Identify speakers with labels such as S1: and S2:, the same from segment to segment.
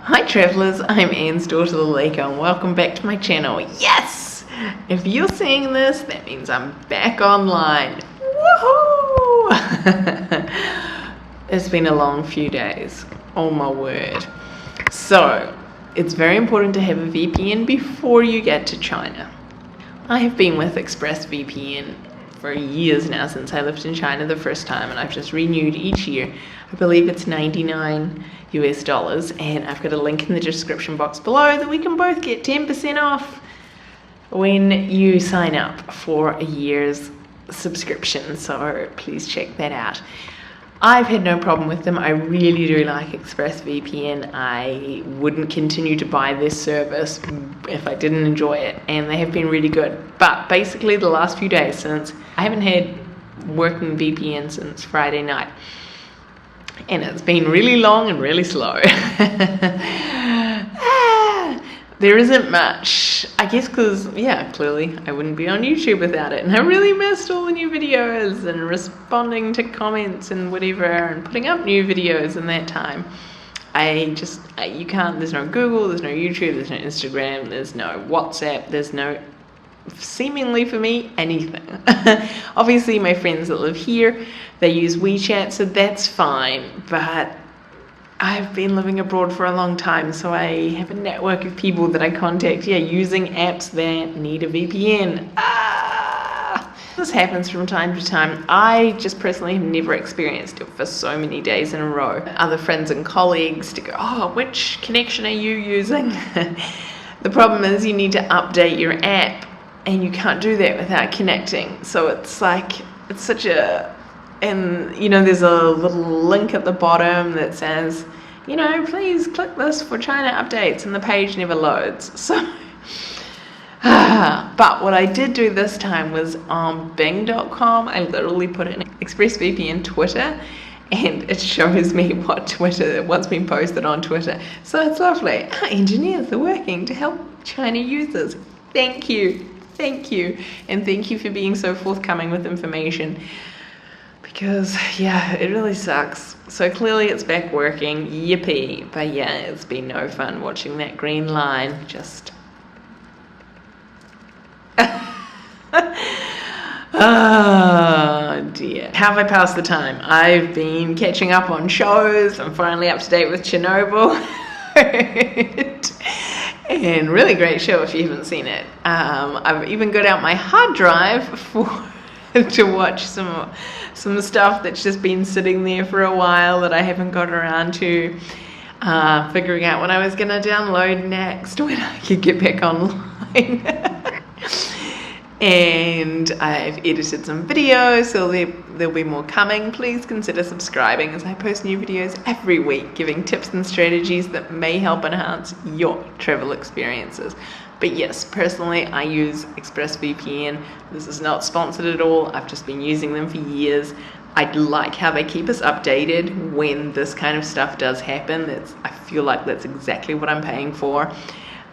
S1: Hi travellers, I'm Anne's daughter Lalika and welcome back to my channel. Yes! If you're seeing this, that means I'm back online. Woohoo! It's been a long few days. Oh my word. So, it's very important to have a VPN before you get to China. I have been with Express VPN for years now, since I lived in China the first time, and I've just renewed each year. I believe it's $99 US, and I've got a link in the description box below that we can both get 10% off when you sign up for a year's subscription, so please check that out. I've had no problem with them. I really do like ExpressVPN. I wouldn't continue to buy this service if I didn't enjoy it, and they have been really good. But basically the last few days, since I haven't had working VPN since Friday night, and it's been really long and really slow. There isn't much, I guess, because, yeah, clearly I wouldn't be on YouTube without it, and I really missed all the new videos and responding to comments and whatever and putting up new videos in that time. You can't, there's no Google, there's no YouTube, there's no Instagram, there's no WhatsApp, there's no, seemingly for me, anything. Obviously my friends that live here, they use WeChat, so that's fine, but I've been living abroad for a long time, so I have a network of people that I contact, using apps that need a VPN. This happens from time to time. I just personally have never experienced it for so many days in a row. Other friends and colleagues to go, oh, which connection are you using? The problem is you need to update your app, and you can't do that without connecting. So it's like, it's such a, and there's a little link at the bottom that says, please click this for China updates, and the page never loads. So, but what I did do this time was on Bing.com, I literally put in ExpressVPN Twitter, and it shows me what's been posted on Twitter. So it's lovely. Our engineers are working to help China users. Thank you, and thank you for being so forthcoming with information. Because, it really sucks. So clearly it's back working, yippee. But it's been no fun watching that green line just... Oh dear. How have I passed the time? I've been catching up on shows. I'm finally up to date with Chernobyl. And really great show if you haven't seen it. I've even got out my hard drive to watch some stuff that's just been sitting there for a while that I haven't got around to figuring out what I was going to download next when I could get back online. And I've edited some videos, so there'll be more coming. Please consider subscribing as I post new videos every week, giving tips and strategies that may help enhance your travel experiences. But yes, personally, I use ExpressVPN. This is not sponsored at all. I've just been using them for years. I like how they keep us updated when this kind of stuff does happen. I feel like that's exactly what I'm paying for.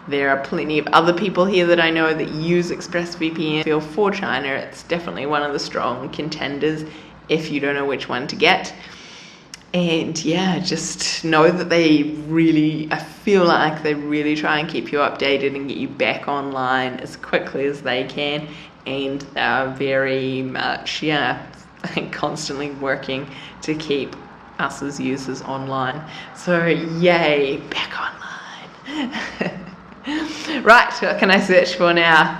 S1: There are plenty of other people here that I know that use ExpressVPN for China. It's definitely one of the strong contenders if you don't know which one to get. And just know that I feel like they really try and keep you updated and get you back online as quickly as they can, and they're very much, constantly working to keep us as users online. So yay, back online. Right, what can I search for now?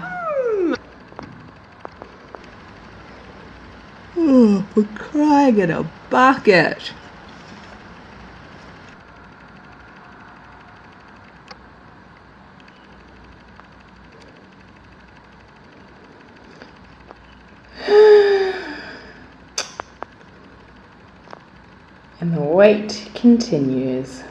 S1: Oh, we're crying in a bucket. And the wait continues.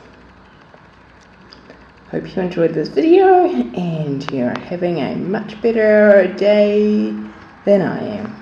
S1: Hope you enjoyed this video and you're having a much better day than I am.